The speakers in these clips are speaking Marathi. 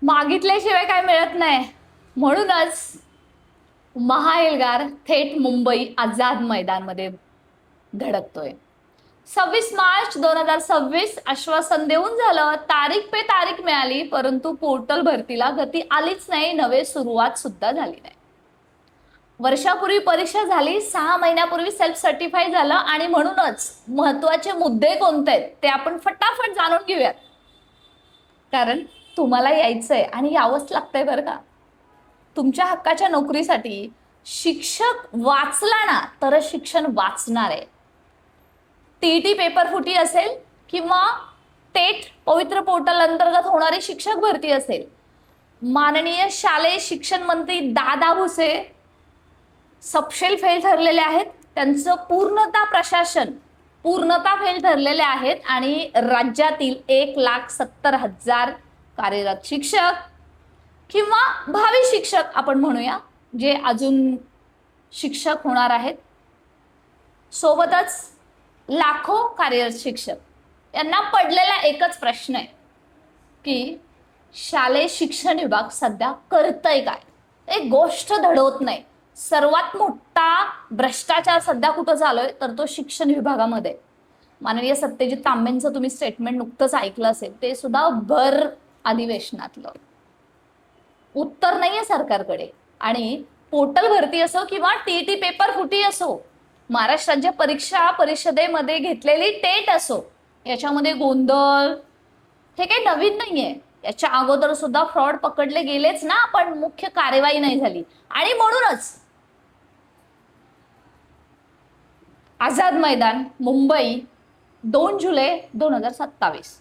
मागितल्याशिवाय काय मिळत नाही, म्हणूनच महाएल्गार थेट मुंबई आझाद मैदानमध्ये धडकतोय. 26 मार्च 2026 आश्वासन देऊन झालं, तारीख पे तारीख मिळाली, परंतु पोर्टल भरतीला गती आलीच नाही, नवे सुरुवात सुद्धा झाली नाही. वर्षापूर्वी परीक्षा झाली, 6 महिन्यापूर्वी सेल्फ सर्टिफाय झालं, आणि म्हणूनच महत्वाचे मुद्दे कोणते आहेत ते आपण फटाफट जाणून घेऊयात. कारण तुम्हाला यायचंय आणि यावंच लागतंय बरं का. तुमच्या हक्काच्या नोकरीसाठी शिक्षक वाचला ना तरच शिक्षण वाचणार आहे. टीईटी पेपर फुटी असेल किंवा टेट पवित्र पोर्टल अंतर्गत होणारी शिक्षक भरती असेल, माननीय शालेय शिक्षण मंत्री दादा भुसे सपशेल फेल ठरलेले आहेत. त्यांचं पूर्णता फेल ठरलेले आहेत आणि राज्यातील 1,70,000 कार्यरत शिक्षक किंवा भावी शिक्षक आपण म्हणूया, जे अजून शिक्षक होणार आहेत, सोबतच लाखो कार्यरत शिक्षक यांना पडलेला एकच प्रश्न आहे की शालेय शिक्षण विभाग सध्या करतंय काय. एक गोष्ट घडवत नाही. सर्वात मोठा भ्रष्टाचार सध्या कुठं चालूय तर तो शिक्षण विभागामध्ये. माननीय सत्यजित तांबेंचं तुम्ही स्टेटमेंट नुकतंच ऐकलं असेल, ते सुद्धा भर अधिवेशनातलं. उत्तर नाहीये सरकारकडे. आणि पोर्टल भरती असो किंवा टीईटी पेपर फुटी असो, महाराष्ट्र राज्य परीक्षा परिषदेमध्ये घेतलेली टेट असो, याच्यामध्ये गोंधळ हे काही नवीन नाहीये. याच्या अगोदर सुद्धा फ्रॉड पकडले गेलेच ना, पण मुख्य कार्यवाही नाही झाली. आणि म्हणूनच आझाद मैदान मुंबई 2 जुलै 2027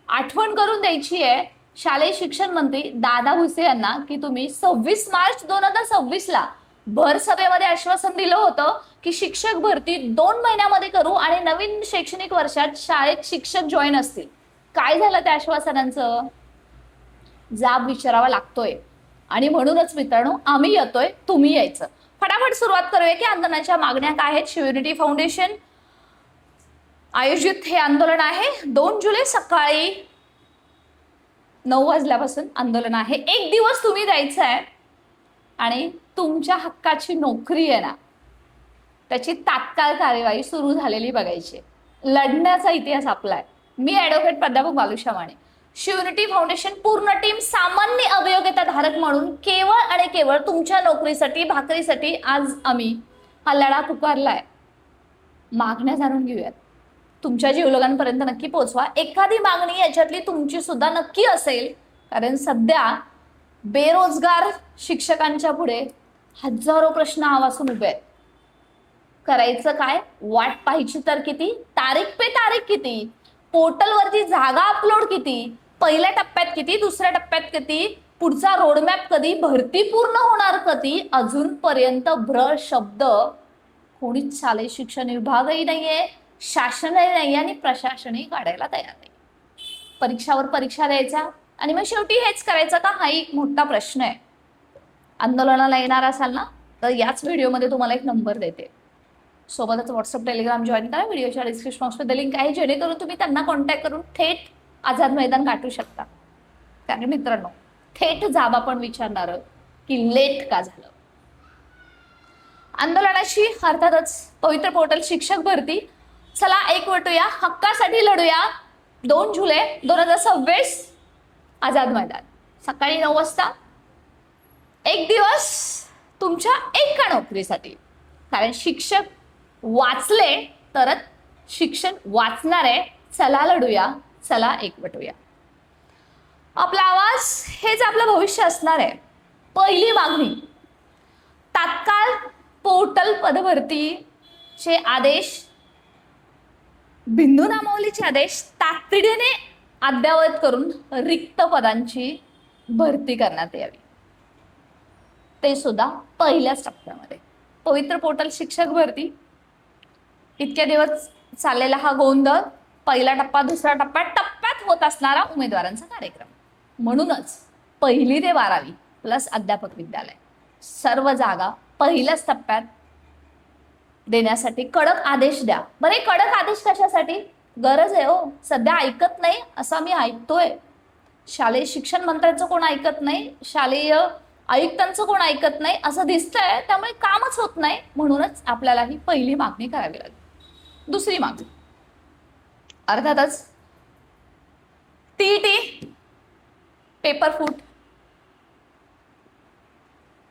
आठवण करून द्यायची आहे शालेय शिक्षण मंत्री दादा भुसे यांना की तुम्ही 26 मार्च 2026 ला भर सभेमध्ये आश्वासन दिलं होतं की शिक्षक भरती 2 महिन्यामध्ये करू आणि नवीन शैक्षणिक वर्षात शाळेत शिक्षक जॉईन असतील. काय झालं त्या आश्वासनांचं? जाब विचारावा लागतोय. आणि म्हणूनच मित्रांनो, आम्ही येतोय, तुम्ही यायचं. फटाफट सुरुवात करूया की आंदोलनाच्या मागण्या काय आहेत. शिवयुनिटी फाउंडेशन आयोजित हे आंदोलन आहे. 2 जुलै सकाळी 9 वाजल्यापासून आंदोलन आहे. 1 दिवस तुम्ही द्यायचं आहे आणि तुमच्या हक्काची नोकरी आहे ना, त्याची तात्काळ कार्यवाही सुरू झालेली बघायची. लढण्याचा इतिहास आपला आहे. मी ॲडव्होकेट प्राध्यापक बालुशा माने, शिवयुनिटी फाउंडेशन पूर्ण टीम सामान्य अवयोग्यता धारक म्हणून केवळ आणि केवळ तुमच्या नोकरीसाठी, भाकरीसाठी आज आम्ही हा लढा पुकारलाय. मागण्या जाणून घेऊयात. तुमच्या जीवलगांपर्यंत नक्की पोहोचवा. एखादी मागणी याच्यातली तुमची सुद्धा नक्की असेल, कारण सध्या बेरोजगार शिक्षकांच्या पुढे हजारो प्रश्न आवासून उभे आहेत. करायचं काय? वाट पाहायची तर किती? तारीख पे तारीख किती? पोर्टलवरती जागा अपलोड किती? पहिल्या टप्प्यात किती? दुसऱ्या टप्प्यात किती? पुढचा रोडमॅप कधी? भरती पूर्ण होणार कधी? अजूनपर्यंत भ्र शब्द कोणीच शालेय शिक्षण विभागही नाहीये, शासनही नाही आणि प्रशासनही काढायला तयार नाही. परीक्षावर परीक्षा द्यायचा आणि मग शेवटी हेच करायचं का? हा एक मोठा प्रश्न आहे. आंदोलनाला येणार असाल ना तर याच व्हिडिओमध्ये तुम्हाला एक नंबर देते. सोबतच व्हॉट्सअप टेलिग्राम जॉईन करा. व्हिडिओच्या डिस्क्रिप्शन बॉक्समध्ये लिंक आहे, जेणेकरून तुम्ही त्यांना कॉन्टॅक्ट करून थेट आझाद मैदान गाठू शकता. कारण मित्रांनो, थेट जाब आपण विचारणार की लेट का झालं. आंदोलनाची अर्थातच पवित्र पोर्टल शिक्षक भरती. चला एकवटूया, हक्कासाठी लढूया. 2 जुलै 2026 आझाद मैदान सकाळी 9 वाजता. 1 दिवस तुमच्या एका नोकरीसाठी. कारण शिक्षक वाचले तरच शिक्षण वाचणार आहे. चला लढूया, चला एकवटूया. आपला आवाज हेच आपलं भविष्य असणार आहे. पहिली मागणी, तात्काळ पोर्टल पदभरतीचे आदेश, बिंदू नामावलीचे आदेश तातडीने अद्ययावत करून रिक्त पदांची भरती करण्यात यावी. ते सुद्धा पहिल्याच टप्प्यामध्ये. पवित्र पोर्टल शिक्षक भरती, इतक्या दिवस चाललेला हा गोंधळ, पहिला टप्पा, दुसरा टप्पा, टप्प्यात होत असणारा उमेदवारांचा कार्यक्रम. म्हणूनच 1ली ते 12वी प्लस अध्यापक विद्यालय सर्व जागा पहिल्याच टप्प्यात देण्यासाठी कडक आदेश द्या. बरे, कडक आदेश कशासाठी? गरज आहे हो. सध्या ऐकत नाही असं मी ऐकतोय. शालेय शिक्षण मंत्र्यांचं कोण ऐकत नाही, शालेय आयुक्तांचं कोण ऐकत नाही असं दिसतंय, त्यामुळे कामच होत नाही. म्हणूनच आपल्याला ही पहिली मागणी करावी लागेल. दुसरी मागणी अर्थातच टीईटी पेपर फूट,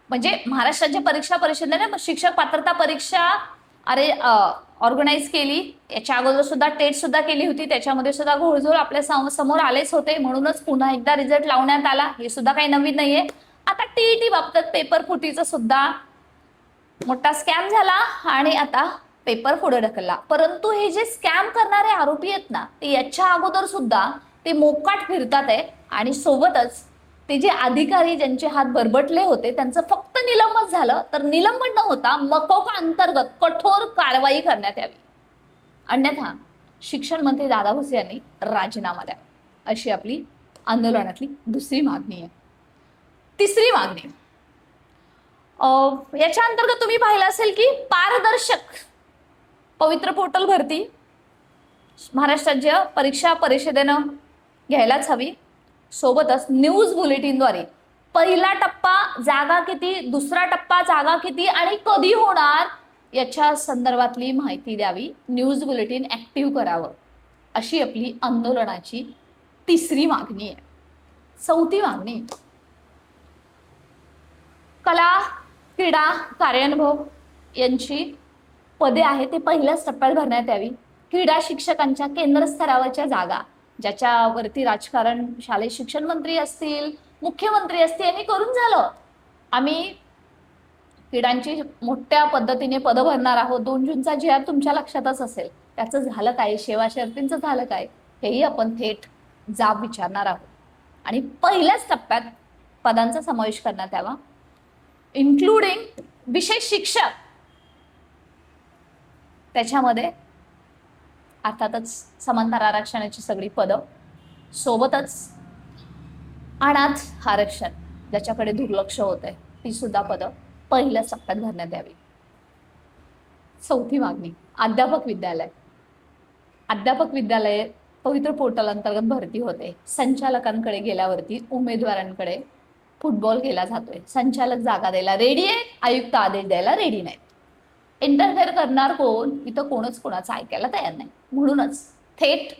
म्हणजे महाराष्ट्र राज्य परीक्षा परिषदेने शिक्षक पात्रता परीक्षा ऑर्गनाईज केली. याच्या अगोदर सुद्धा टेट सुद्धा केली होती, त्याच्यामध्ये सुद्धा घोळझोळ आपल्या समोर आलेच होते. म्हणूनच पुन्हा एकदा रिझल्ट लावण्यात आला, हे सुद्धा काही नवीन नाहीये. आता टीईटी बाबतीत पेपर फुटीचा सुद्धा मोठा स्कॅम झाला आणि आता पेपर पुढे ढकलला. परंतु हे जे स्कॅम करणारे आरोपी आहेत ना, ते याच्या अगोदर सुद्धा ते मोकाट फिरतात आहे आणि सोबतच ते जे अधिकारी ज्यांचे हात बरबटले होते त्यांचं फक्त निलंबन झालं, तर निलंबन न होता मकोका अंतर्गत कठोर कारवाई करण्यात यावी, अन्यथा शिक्षण मंत्री दादा भुसे यांनी राजीनामा द्यावा, अशी आपली आंदोलनातली दुसरी मागणी आहे. तिसरी मागणी याच्या अंतर्गत तुम्ही पाहिलं असेल की पारदर्शक पवित्र पोर्टल भरती महाराष्ट्र राज्य परीक्षा परिषदेनं घ्यायलाच हवी. सोबतच न्यूज बुलेटिनद्वारे पहिला टप्पा जागा किती, दुसरा टप्पा जागा किती आणि कधी होणार याच्या संदर्भातली माहिती द्यावी. न्यूज बुलेटिन ऍक्टिव्ह करावं, अशी आपली आंदोलनाची तिसरी मागणी आहे. चौथी मागणी कला क्रीडा कार्यानुभव यांची पदे आहे ते पहिल्याच टप्प्यात भरण्यात यावी. क्रीडा शिक्षकांच्या केंद्र स्तरावरच्या जागा, ज्याच्यावरती राजकारण शालेय शिक्षण मंत्री असतील, मुख्यमंत्री असतील यांनी करून झालं. आम्ही क्रीडांची मोठ्या पद्धतीने पदं भरणार आहोत. 2 जूनचा जी आर तुमच्या लक्षातच असेल, त्याचं झालं काय, सेवा शर्तींचं झालं काय, हेही आपण थेट जाब विचारणार आहोत. आणि पहिल्याच टप्प्यात पदांचा समावेश करण्यात यावा, इन्क्लुडिंग विशेष शिक्षक, त्याच्यामध्ये अर्थातच समांतर आरक्षणाची सगळी पदं, सोबतच अनाथ आरक्षण ज्याच्याकडे दुर्लक्ष होत आहे ती सुद्धा पदं पहिल्याच टप्प्यात भरण्यात यावी. चौथी मागणी अध्यापक विद्यालय. अध्यापक विद्यालय पवित्र पोर्टल अंतर्गत भरती होते. संचालकांकडे गेल्यावरती उमेदवारांकडे फुटबॉल केला जातोय. संचालक जागा द्यायला रेडी आहे, आयुक्त आदेश द्यायला रेडी नाहीत. इंटरफेअर करणार कोण, इथं कोणच कोणाचं ऐकायला तयार नाही. म्हणूनच थेट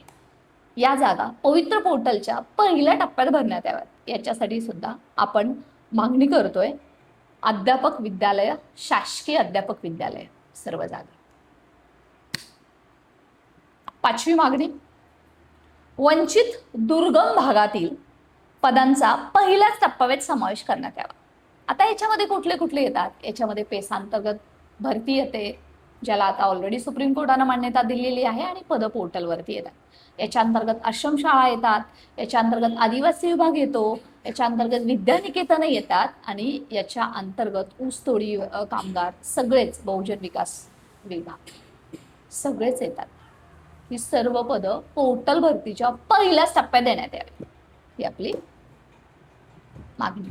या जागा पवित्र पोर्टलच्या पहिल्या टप्प्यात भरण्यात याव्यात. याच्यासाठी सुद्धा आपण मागणी करतोय. अध्यापक विद्यालय, शासकीय अध्यापक विद्यालय सर्व जागा. पाचवी मागणी वंचित दुर्गम भागातील पदांचा पहिल्याच टप्प्यात समावेश करण्यात यावा. आता याच्यामध्ये कुठले कुठले येतात, याच्यामध्ये पेसांतर्गत भरती येते, ज्याला आता ऑलरेडी सुप्रीम कोर्टानं मान्यता दिलेली आहे आणि पद पोर्टलवरती येतात. याच्या अंतर्गत आश्रमशाळा येतात, याच्या अंतर्गत आदिवासी विभाग येतो, याच्या अंतर्गत विद्यानिकेतन येतात आणि याच्या अंतर्गत ऊसतोडी कामगार सगळेच, बहुजन विकास विभाग सगळेच येतात. ही सर्व पदं पोर्टल भरतीच्या पहिल्याच टप्प्यात देण्यात यावी, ही आपली मागणी.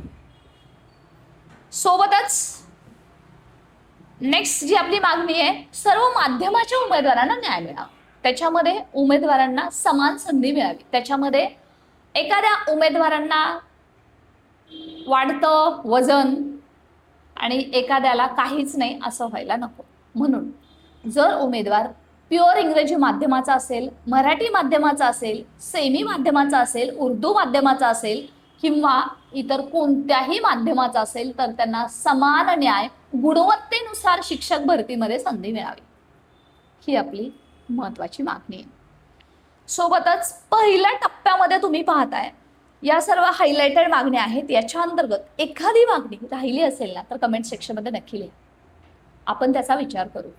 सोबतच नेक्स्ट जी आपली मागणी आहे, सर्व माध्यमाच्या उमेदवारांना न्याय मिळावा. त्याच्यामध्ये उमेदवारांना समान संधी मिळावी. त्याच्यामध्ये एखाद्या उमेदवारांना वाढतं वजन आणि एखाद्याला काहीच नाही असं व्हायला नको. म्हणून जर उमेदवार प्युअर इंग्रजी माध्यमाचा असेल, मराठी माध्यमाचा असेल, सेमी माध्यमाचा असेल, उर्दू माध्यमाचा असेल किंवा इतर कोणत्याही माध्यमाचा असेल तर त्यांना समान न्याय गुणवत्तेनुसार शिक्षक भरतीमध्ये संधी मिळावी, ही आपली महत्वाची मागणी आहे. सोबतच पहिल्या टप्प्यामध्ये तुम्ही पाहताय या सर्व हायलाइटेड मागण्या आहेत. याच्या अंतर्गत एखादी मागणी राहिली असेल ना तर कमेंट सेक्शनमध्ये नक्की लिहा, आपण त्याचा विचार करू.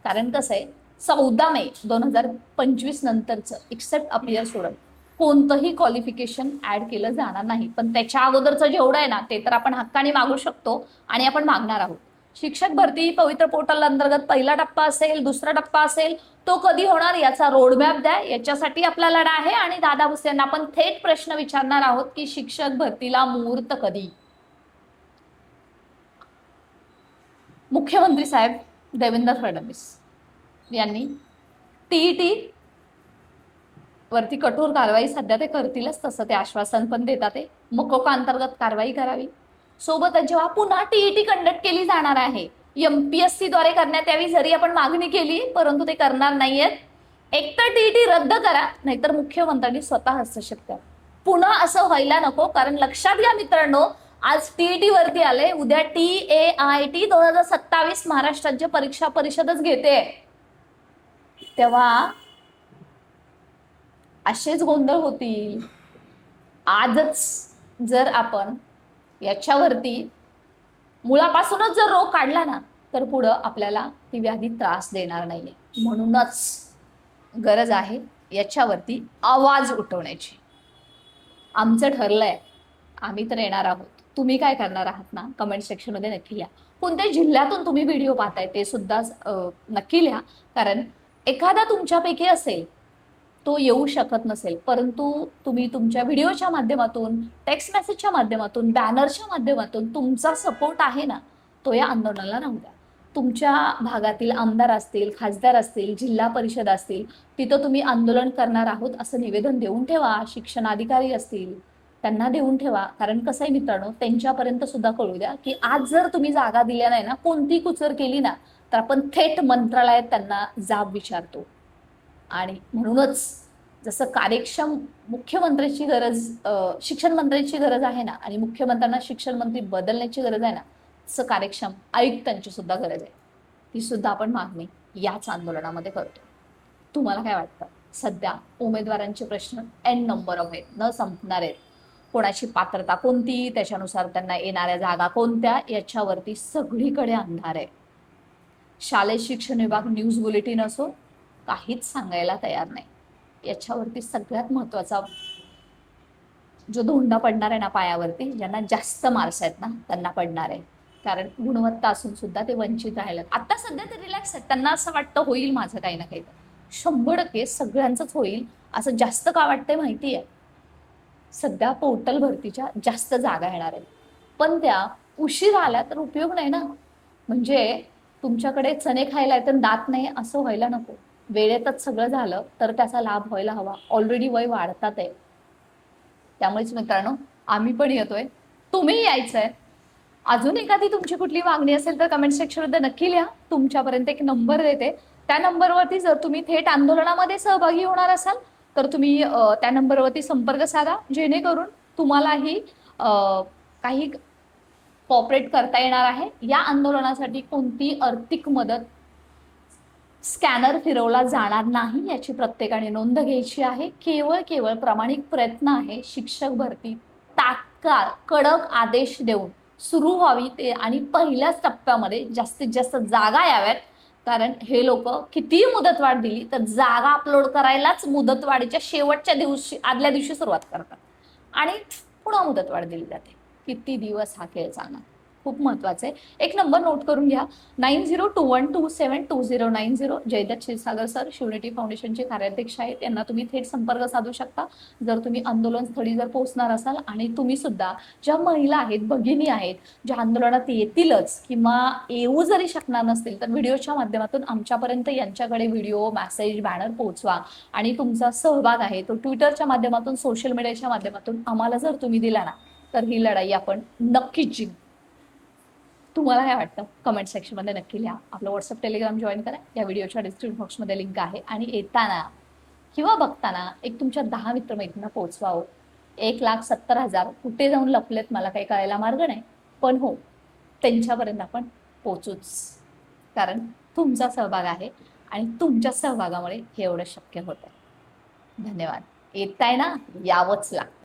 कारण कसं आहे, 14 मे 2025 नंतरचं एक्सेप्ट अपीयर सोडून कोणतंही क्वालिफिकेशन ऍड केलं जाणार नाही. पण त्याच्या अगोदरचं जेवढं आहे ना ते तर आपण हक्काने मागू शकतो आणि आपण मागणार आहोत. शिक्षक भरती पवित्र पोर्टल अंतर्गत पहिला टप्पा असेल, दुसरा टप्पा असेल, तो कधी होणार याचा रोडमॅप द्या. याच्यासाठी आपला लढा आहे आणि दादा भुसे यांना आपण थेट प्रश्न विचारणार आहोत की शिक्षक भरतीला मुहूर्त कधी. मुख्यमंत्री साहेब देवेंद्र फडणवीस यांनी टीईटी वरती कठोर कारवाई सध्या ते करतीलच, तसं ते आश्वासन पण देतात ते. मकोका अंतर्गत कारवाई करावी. सोबतच जेव्हा पुन्हा टीईटी कंडक्ट केली जाणार आहे, एमपीएससी द्वारे करण्यात यावी, जरी आपण मागणी केली परंतु ते करणार नाहीयेत. एकतर टीईटी रद्द करा, नाहीतर मुख्यमंत्र्यांनी स्वतः हस्तक्षेप करा. पुन्हा असं व्हायला नको, कारण लक्षात घ्या मित्रांनो, आज टीईटी वरती आले, उद्या TAIT 2027 महाराष्ट्र राज्य परीक्षा परिषदच घेते. तेव्हा असेच गोंधळ होतील. आजच जर आपण याच्यावरती मुळापासूनच जर रोग काढला ना, तर पुढं आपल्याला ती व्याधी त्रास देणार नाहीये. म्हणूनच गरज आहे याच्यावरती आवाज उठवण्याची. आमचं ठरलंय, आम्ही तर येणार आहोत. तुम्ही काय करणार आहात ना, कमेंट सेक्शनमध्ये नक्की लिहा. कोणत्या जिल्ह्यातून तुम्ही व्हिडिओ पाहताय ते सुद्धा नक्की लिहा, कारण एखादा तुमच्यापैकी असेल तो येऊ शकत नसेल, परंतु तुम्ही तुमच्या व्हिडिओच्या माध्यमातून, टेक्स्ट मेसेजच्या माध्यमातून, बॅनरच्या माध्यमातून तुमचा सपोर्ट आहे ना, तो या आंदोलनाला राहू द्या. तुमच्या भागातील आमदार असतील, खासदार असतील, जिल्हा परिषद असतील, तिथं तुम्ही आंदोलन करणार आहोत असं निवेदन देऊन ठेवा. शिक्षण अधिकारी असतील त्यांना देऊन ठेवा, कारण कसं आहे मित्रांनो, त्यांच्यापर्यंत सुद्धा कळू द्या की आज जर तुम्ही जागा दिल्या नाही ना, कोणती कुचर केली ना, तर आपण थेट मंत्रालयात त्यांना जाब विचारतो. आणि म्हणूनच जसं कार्यक्षम मुख्यमंत्र्यांची गरज, शिक्षण मंत्र्यांची गरज आहे ना, आणि मुख्यमंत्र्यांना शिक्षण मंत्री बदलण्याची गरज आहे ना, तसं कार्यक्षम आयुक्तांची सुद्धा गरज आहे. ती सुद्धा आपण मागणी याच आंदोलनामध्ये करतो. तुम्हाला काय वाटतं? सध्या उमेदवारांचे प्रश्न एन नंबर ऑफ आहेत, न संपणार आहेत. कोणाची पात्रता कोणती, त्याच्यानुसार त्यांना येणाऱ्या जागा कोणत्या, याच्यावरती सगळीकडे अंधार आहे. शालेय शिक्षण विभाग न्यूज बुलेटिन असो, काहीच सांगायला तयार नाही. याच्यावरती सगळ्यात महत्वाचा जो धोंडा पडणार आहे ना पायावरती, ज्यांना जास्त मार्क्स आहेत ना त्यांना पडणार आहे. कारण गुणवत्ता असून सुद्धा ते वंचित राहिलेत. आता सध्या ते रिलॅक्स आहेत, त्यांना असं वाटतं होईल माझं काही ना काही. 100% सगळ्यांचंच होईल असं जास्त का वाटतंय माहिती आहे? सध्या पोर्टल भरतीच्या जास्त जागा येणार आहेत, पण त्या उशीर आल्या तर उपयोग नाही ना. म्हणजे तुमच्याकडे चणे खायला येतं दात नाही असं व्हायला नको. वेळेतच सगळं झालं तर त्याचा लाभ व्हायला हवा. ऑलरेडी वय वाढतात आहे. त्यामुळेच मित्रांनो, आम्ही पण येतोय, तुम्ही यायचंय. अजून एखादी तुमची कुठली मागणी असेल तर कमेंट सेक्शनमध्ये नक्की लिहा. तुमच्यापर्यंत एक नंबर देते, त्या नंबरवरती जर तुम्ही थेट आंदोलनामध्ये सहभागी होणार असाल तर तुम्ही त्या नंबरवरती संपर्क साधा, जेणेकरून तुम्हालाही काही कॉपरेट करता येणार आहे. या आंदोलनासाठी कोणती आर्थिक मदत स्कॅनर फिरवला जाणार नाही याची प्रत्येकाने नोंद घ्यायची आहे. केवळ प्रामाणिक प्रयत्न आहे. शिक्षक भरती तात्काळ कडक आदेश देऊन सुरू व्हावी ते, आणि पहिल्याच टप्प्यामध्ये जास्तीत जास्त जागा याव्यात. कारण हे लोक कितीही मुदतवाढ दिली तर जागा अपलोड करायलाच मुदतवाढीच्या शेवटच्या दिवशी, आदल्या दिवशी सुरुवात करतात आणि पुन्हा मुदतवाढ दिली जाते. किती दिवस हा खेळ चालणार? खूप महत्वाचं आहे. एक नंबर नोट करून घ्या, 9021272090. जयदत्त क्षीरसागर सर, शिवनेटी फाउंडेशनचे कार्याध्यक्ष आहेत. यांना तुम्ही थेट संपर्क साधू शकता जर तुम्ही आंदोलन स्थळी जर पोहोचणार असाल. आणि तुम्ही सुद्धा ज्या महिला आहेत, भगिनी आहेत, ज्या आंदोलनात येतीलच किंवा येऊ जरी शकणार नसतील, तर व्हिडिओच्या माध्यमातून आमच्यापर्यंत यांच्याकडे व्हिडिओ, मेसेज, बॅनर पोहोचवा. आणि तुमचा सहभाग आहे तो ट्विटरच्या माध्यमातून, सोशल मीडियाच्या माध्यमातून आम्हाला जर तुम्ही दिला ना, तर ही लढाई आपण नक्कीच जिंकू. तुम्हाला काय वाटतं? कमेंट सेक्शनमध्ये नक्की लिहा. आपलं व्हॉट्सअप, टेलिग्राम जॉईन करा. या व्हिडिओच्या डिस्क्रिप्शन बॉक्समध्ये लिंक आहे. आणि येताना किंवा बघताना एक तुमच्या 10 मित्रमैत्रिणींना पोहोचवा. 1,70,000 कुठे जाऊन लपलेत मला काही कळायला मार्ग नाही, पण हो, त्यांच्यापर्यंत आपण पोहोचूच. कारण तुमचा सहभाग आहे आणि तुमच्या सहभागामुळे हे एवढं शक्य होतं. धन्यवाद. येताय ना, यावंच लागतं.